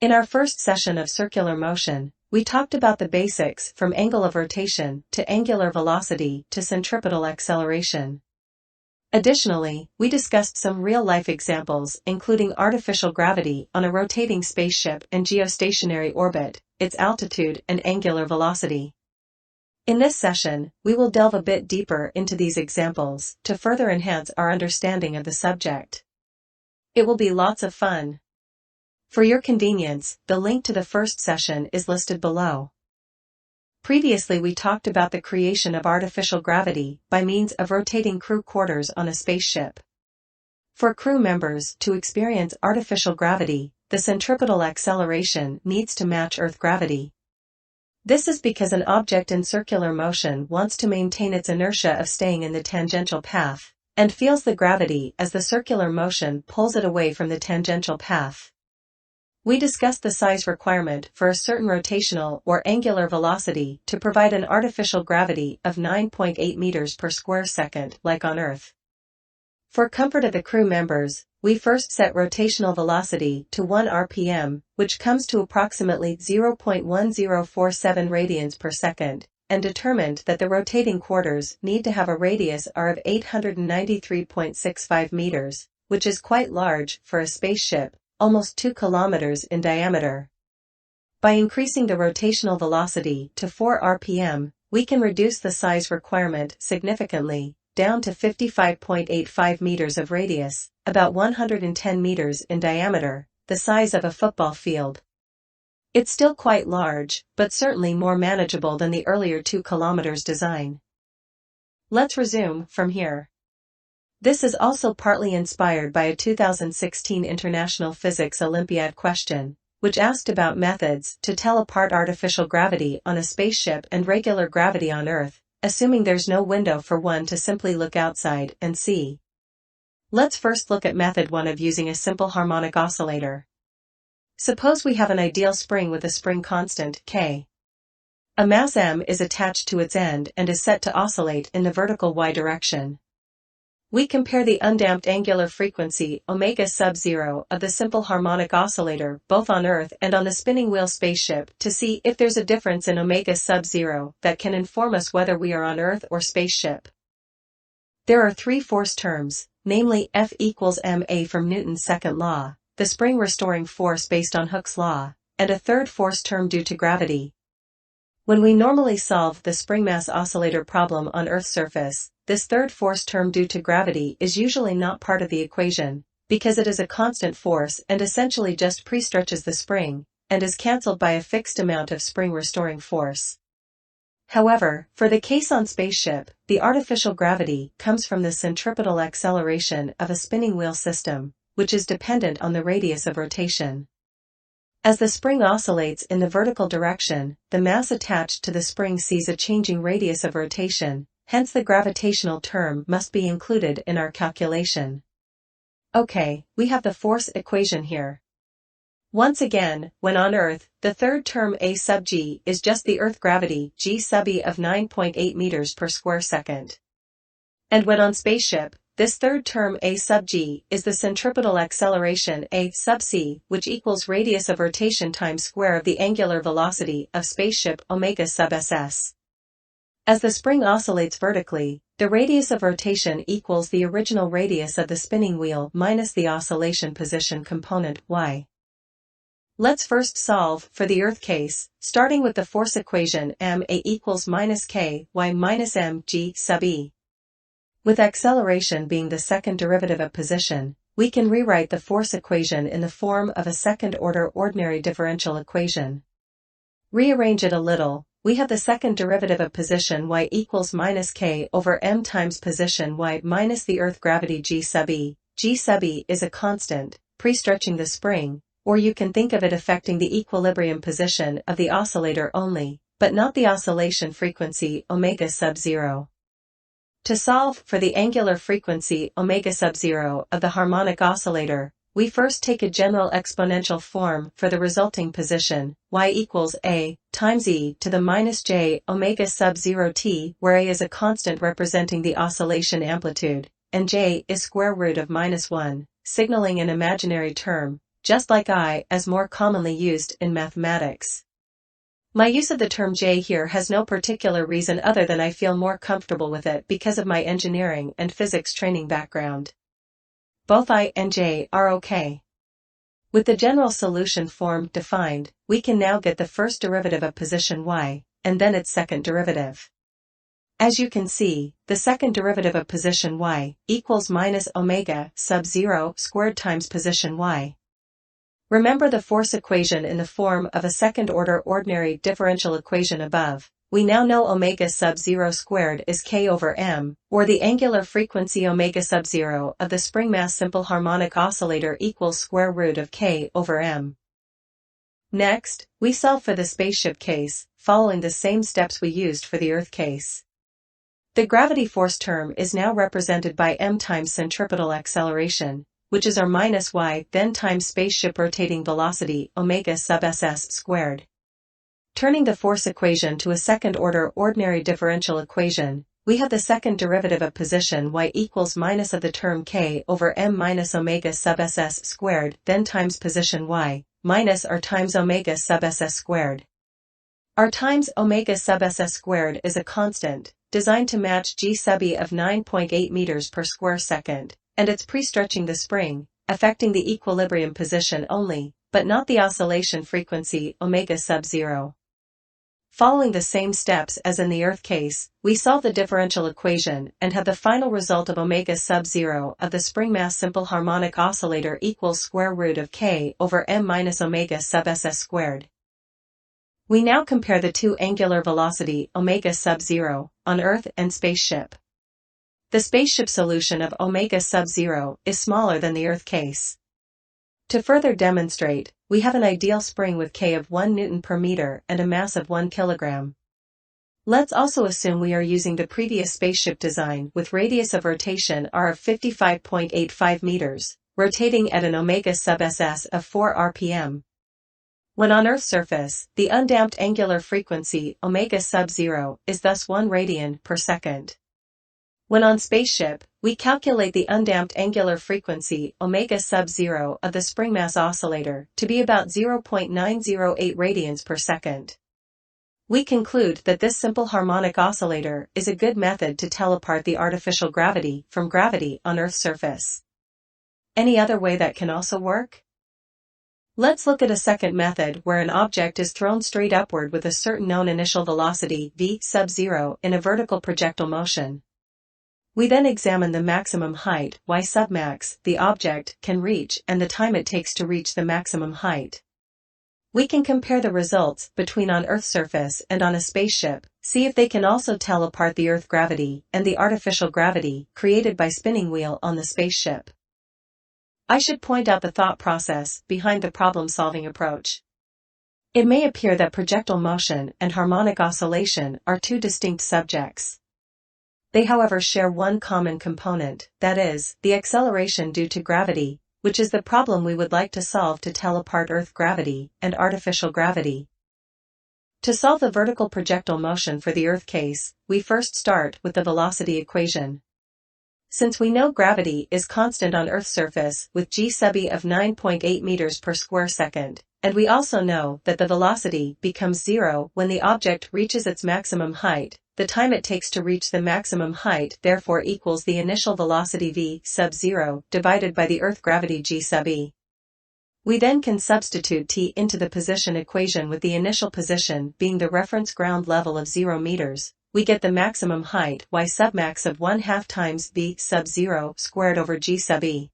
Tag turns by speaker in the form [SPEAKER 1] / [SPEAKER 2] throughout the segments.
[SPEAKER 1] In our first session of circular motion, we talked about the basics from angle of rotation to angular velocity to centripetal acceleration. Additionally, we discussed some real-life examples including artificial gravity on a rotating spaceship and geostationary orbit, its altitude and angular velocity. In this session, we will delve a bit deeper into these examples to further enhance our understanding of the subject. It will be lots of fun. For your convenience, the link to the first session is listed below. Previously we talked about the creation of artificial gravity by means of rotating crew quarters on a spaceship. For crew members to experience artificial gravity, the centripetal acceleration needs to match Earth gravity. This is because an object in circular motion wants to maintain its inertia of staying in the tangential path, and feels the gravity as the circular motion pulls it away from the tangential path. We discussed the size requirement for a certain rotational or angular velocity to provide an artificial gravity of 9.8 meters per square second like on Earth. For comfort of the crew members, we first set rotational velocity to 1 rpm, which comes to approximately 0.1047 radians per second, and determined that the rotating quarters need to have a radius r of 893.65 meters, which is quite large for a spaceship, almost 2 kilometers in diameter. By increasing the rotational velocity to 4 rpm, we can reduce the size requirement significantly, down to 55.85 meters of radius, about 110 meters in diameter, the size of a football field. It's still quite large, but certainly more manageable than the earlier 2 kilometers design. Let's resume from here. This is also partly inspired by a 2016 International Physics Olympiad question, which asked about methods to tell apart artificial gravity on a spaceship and regular gravity on Earth, assuming there's no window for one to simply look outside and see. Let's first look at method 1 of using a simple harmonic oscillator. Suppose we have an ideal spring with a spring constant, K. A mass m is attached to its end and is set to oscillate in the vertical y direction. We compare the undamped angular frequency omega sub 0 of the simple harmonic oscillator both on Earth and on the spinning wheel spaceship to see if there's a difference in omega sub 0 that can inform us whether we are on Earth or spaceship. There are 3 force terms, namely F equals ma from Newton's second law, the spring restoring force based on Hooke's law, and a third force term due to gravity. When we normally solve the spring mass oscillator problem on Earth's surface, this third force term due to gravity is usually not part of the equation, because it is a constant force and essentially just pre-stretches the spring, and is cancelled by a fixed amount of spring restoring force. However, for the case on spaceship, the artificial gravity comes from the centripetal acceleration of a spinning wheel system, which is dependent on the radius of rotation. As the spring oscillates in the vertical direction, the mass attached to the spring sees a changing radius of rotation, hence the gravitational term must be included in our calculation. Okay, we have the force equation here. Once again, when on Earth, the third term A sub g is just the Earth gravity g sub e of 9.8 meters per square second. And when on spaceship, this third term A sub g is the centripetal acceleration A sub c, which equals radius of rotation times square of the angular velocity of spaceship omega sub ss. As the spring oscillates vertically, the radius of rotation equals the original radius of the spinning wheel minus the oscillation position component y. Let's first solve for the Earth case, starting with the force equation ma equals minus k y minus m g sub e. With acceleration being the second derivative of position, we can rewrite the force equation in the form of a second-order ordinary differential equation. Rearrange it a little, we have the second derivative of position y equals minus k over m times position y minus the Earth gravity g sub e. G sub e is a constant, pre-stretching the spring, or you can think of it affecting the equilibrium position of the oscillator only, but not the oscillation frequency omega sub 0. To solve for the angular frequency omega sub 0 of the harmonic oscillator, we first take a general exponential form for the resulting position, y equals a times e to the minus j omega sub 0 t, where a is a constant representing the oscillation amplitude, and j is square root of minus 1, signaling an imaginary term, just like I as more commonly used in mathematics. My use of the term J here has no particular reason other than I feel more comfortable with it because of my engineering and physics training background. Both I and J are okay. With the general solution form defined, we can now get the first derivative of position y, and then its second derivative. As you can see, the second derivative of position y equals minus omega sub 0 squared times position y. Remember the force equation in the form of a second-order ordinary differential equation above. We now know omega sub 0 squared is k over m, or the angular frequency omega sub 0 of the spring mass simple harmonic oscillator equals square root of k over m. Next, we solve for the spaceship case, following the same steps we used for the Earth case. The gravity force term is now represented by m times centripetal acceleration, which is r minus y then times spaceship rotating velocity omega sub ss squared. Turning the force equation to a second-order ordinary differential equation, we have the second derivative of position y equals minus of the term k over m minus omega sub ss squared then times position y, minus r times omega sub ss squared. R times omega sub ss squared is a constant, designed to match g sub e of 9.8 meters per square second, and it's pre-stretching the spring, affecting the equilibrium position only, but not the oscillation frequency omega sub 0. Following the same steps as in the Earth case, we solve the differential equation and have the final result of omega sub 0 of the spring mass simple harmonic oscillator equals square root of k over m minus omega sub ss squared. We now compare the two angular velocity omega sub 0 on Earth and spaceship. The spaceship solution of omega sub 0 is smaller than the Earth case. To further demonstrate, we have an ideal spring with K of 1 Newton per meter and a mass of 1 kilogram. Let's also assume we are using the previous spaceship design with radius of rotation r of 55.85 meters, rotating at an omega sub ss of 4 rpm. When on Earth's surface, the undamped angular frequency omega sub 0 is thus 1 radian per second. When on spaceship, we calculate the undamped angular frequency omega sub 0 of the spring mass oscillator to be about 0.908 radians per second. We conclude that this simple harmonic oscillator is a good method to tell apart the artificial gravity from gravity on Earth's surface. Any other way that can also work? Let's look at a second method where an object is thrown straight upward with a certain known initial velocity v sub 0 in a vertical projectile motion. We then examine the maximum height y submax the object can reach and the time it takes to reach the maximum height. We can compare the results between on Earth's surface and on a spaceship, see if they can also tell apart the Earth gravity and the artificial gravity created by spinning wheel on the spaceship. I should point out the thought process behind the problem-solving approach. It may appear that projectile motion and harmonic oscillation are two distinct subjects. They however share one common component, that is, the acceleration due to gravity, which is the problem we would like to solve to tell apart Earth gravity and artificial gravity. To solve the vertical projectile motion for the Earth case, we first start with the velocity equation. Since we know gravity is constant on Earth's surface with g sub e of 9.8 meters per square second, and we also know that the velocity becomes zero when the object reaches its maximum height, the time it takes to reach the maximum height therefore equals the initial velocity v sub 0 divided by the Earth gravity g sub e. We then can substitute t into the position equation with the initial position being the reference ground level of 0 meters. We get the maximum height y submax of 1/2 times v sub 0 squared over g sub e.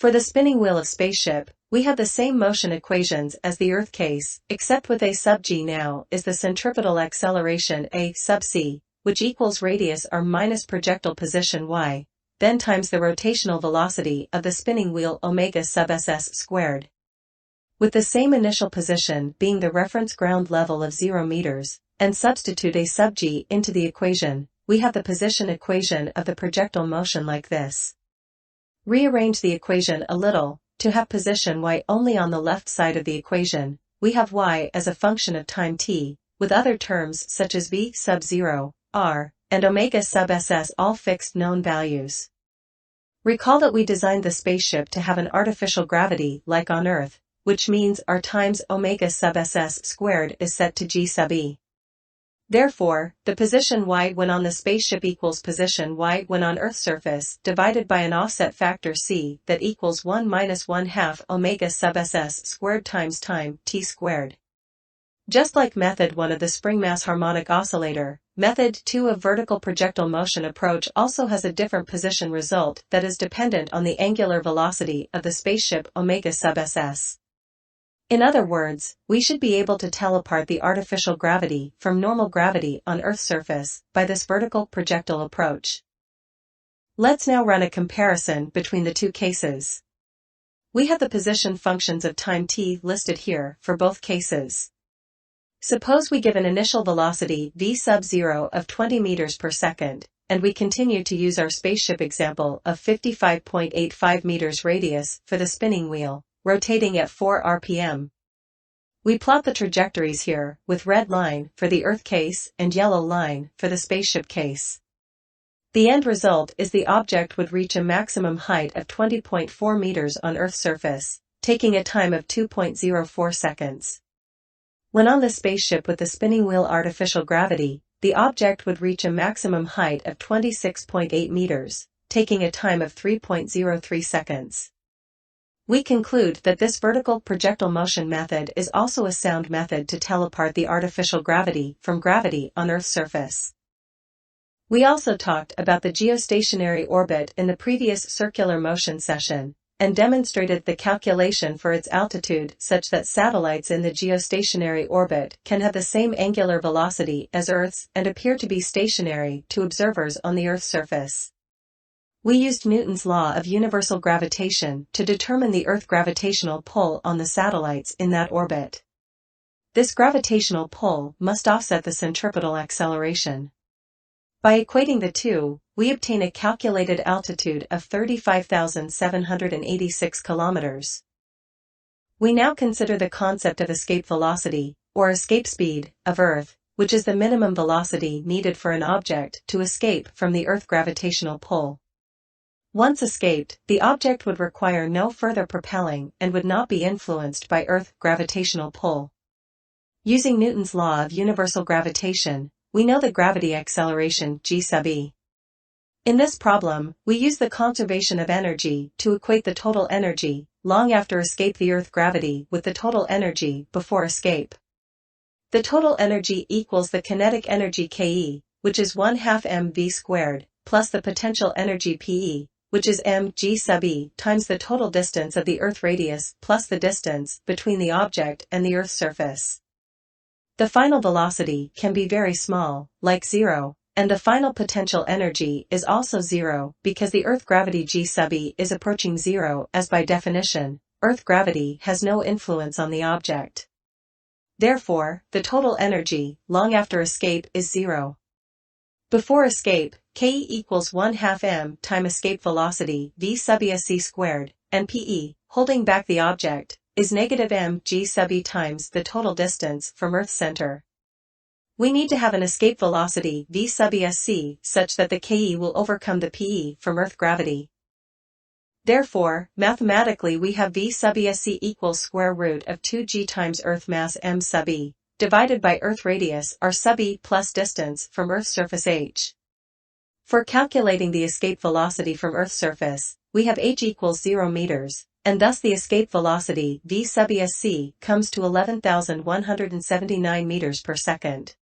[SPEAKER 1] For the spinning wheel of spaceship, we have the same motion equations as the Earth case, except with a sub g now is the centripetal acceleration a sub c, which equals radius r minus projectile position y, then times the rotational velocity of the spinning wheel omega sub ss squared. With the same initial position being the reference ground level of 0 meters, and substitute a sub g into the equation, we have the position equation of the projectile motion like this. Rearrange the equation a little, to have position y only on the left side of the equation, we have y as a function of time t, with other terms such as v sub 0, r, and omega sub ss all fixed known values. Recall that we designed the spaceship to have an artificial gravity like on Earth, which means r times omega sub ss squared is set to g sub e. Therefore, the position y when on the spaceship equals position y when on Earth's surface divided by an offset factor c that equals 1 minus 1/2 omega sub ss squared times time t squared. Just like method 1 of the spring mass harmonic oscillator, method 2 of vertical projectile motion approach also has a different position result that is dependent on the angular velocity of the spaceship omega sub ss. In other words, we should be able to tell apart the artificial gravity from normal gravity on Earth's surface by this vertical projectile approach. Let's now run a comparison between the two cases. We have the position functions of time t listed here for both cases. Suppose we give an initial velocity v sub 0 of 20 meters per second, and we continue to use our spaceship example of 55.85 meters radius for the spinning wheel, rotating at 4 rpm. We plot the trajectories here, with red line for the Earth case and yellow line for the spaceship case. The end result is the object would reach a maximum height of 20.4 meters on Earth's surface, taking a time of 2.04 seconds. When on the spaceship with the spinning wheel artificial gravity, the object would reach a maximum height of 26.8 meters, taking a time of 3.03 seconds. We conclude that this vertical projectile motion method is also a sound method to tell apart the artificial gravity from gravity on Earth's surface. We also talked about the geostationary orbit in the previous circular motion session, and demonstrated the calculation for its altitude such that satellites in the geostationary orbit can have the same angular velocity as Earth's and appear to be stationary to observers on the Earth's surface. We used Newton's law of universal gravitation to determine the Earth gravitational pull on the satellites in that orbit. This gravitational pull must offset the centripetal acceleration. By equating the two, we obtain a calculated altitude of 35,786 kilometers. We now consider the concept of escape velocity, or escape speed, of Earth, which is the minimum velocity needed for an object to escape from the Earth gravitational pull. Once escaped, the object would require no further propelling and would not be influenced by Earth gravitational pull. Using Newton's law of universal gravitation, we know the gravity acceleration g sub e. In this problem, we use the conservation of energy to equate the total energy, long after escape the Earth gravity with the total energy before escape. The total energy equals the kinetic energy Ke, which is 1/2 mv squared, plus the potential energy Pe, which is mg sub e times the total distance of the Earth radius plus the distance between the object and the Earth's surface. The final velocity can be very small, like 0, and the final potential energy is also 0 because the Earth gravity g sub e is approaching 0 as by definition, Earth gravity has no influence on the object. Therefore, the total energy, long after escape is 0. Before escape, Ke equals 1/2 m time escape velocity v sub e sc squared, and Pe, holding back the object, is negative mg sub e times the total distance from Earth's center. We need to have an escape velocity v sub e sc such that the Ke will overcome the Pe from Earth gravity. Therefore, mathematically we have v sub e sc equals square root of 2g times Earth mass m sub e, divided by Earth radius r sub e plus distance from Earth's surface h. For calculating the escape velocity from Earth's surface, we have h equals 0 meters, and thus the escape velocity v sub e sc comes to 11,179 meters per second.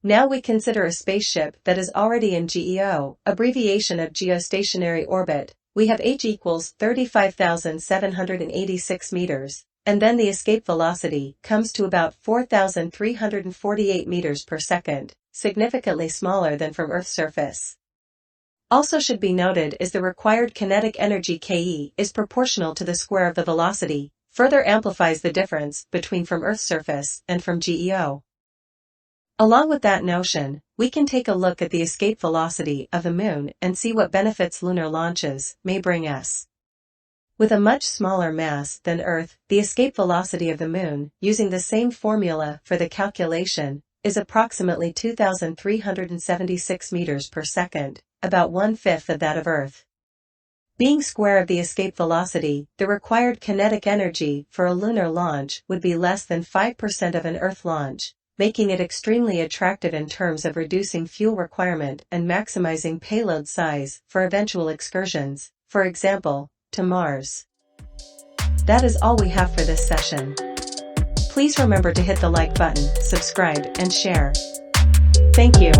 [SPEAKER 1] Now we consider a spaceship that is already in GEO, abbreviation of geostationary orbit. We have h equals 35,786 meters, and then the escape velocity comes to about 4,348 meters per second, significantly smaller than from Earth's surface. Also should be noted is the required kinetic energy Ke is proportional to the square of the velocity, further amplifies the difference between from Earth's surface and from GEO. Along with that notion, we can take a look at the escape velocity of the Moon and see what benefits lunar launches may bring us. With a much smaller mass than Earth, the escape velocity of the Moon, using the same formula for the calculation, is approximately 2,376 meters per second, about 1/5 of that of Earth. Being square of the escape velocity, the required kinetic energy for a lunar launch would be less than 5% of an Earth launch, making it extremely attractive in terms of reducing fuel requirement and maximizing payload size for eventual excursions, for example, to Mars. That is all we have for this session. Please remember to hit the like button, subscribe, and share. Thank you.